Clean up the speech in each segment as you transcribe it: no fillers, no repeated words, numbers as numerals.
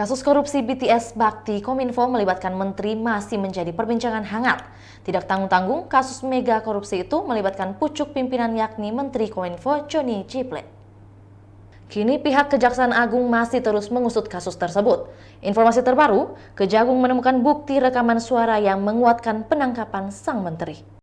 Kasus korupsi BTS Bakti Kominfo melibatkan menteri masih menjadi perbincangan hangat. Tidak tanggung-tanggung, kasus mega korupsi itu melibatkan pucuk pimpinan yakni Menteri Kominfo Johnny G. Plate. Kini pihak Kejaksaan Agung masih terus mengusut kasus tersebut. Informasi terbaru, Kejagung menemukan bukti rekaman suara yang menguatkan penangkapan sang menteri.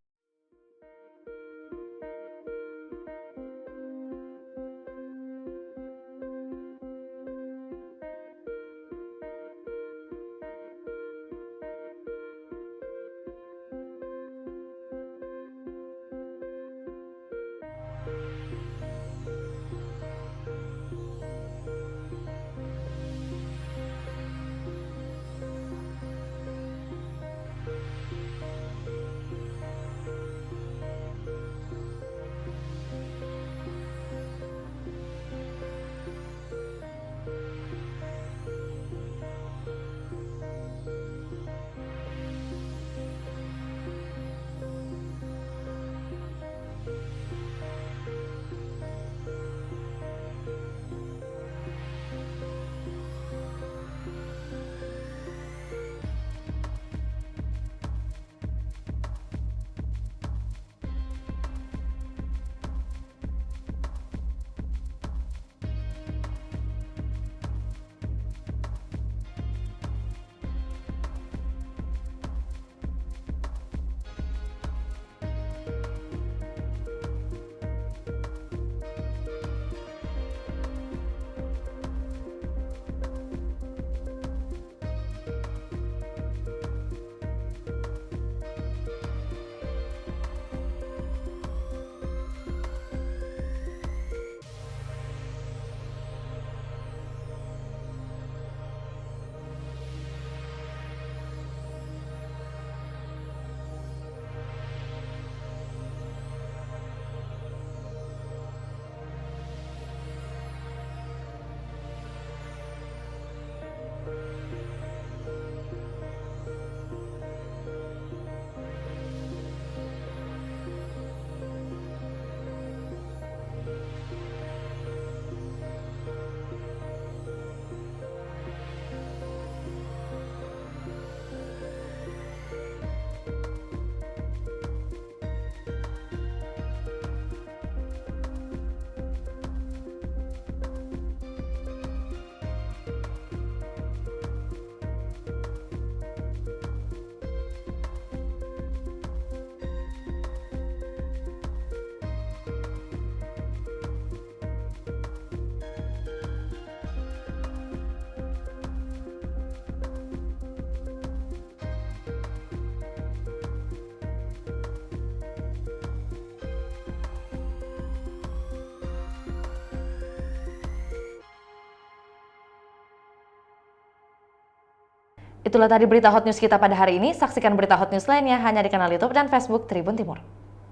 Itulah tadi berita hot news kita pada hari ini. Saksikan berita hot news lainnya hanya di kanal YouTube dan Facebook Tribun Timur.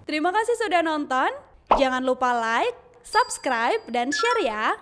Terima kasih sudah nonton. Jangan lupa like, subscribe, dan share ya.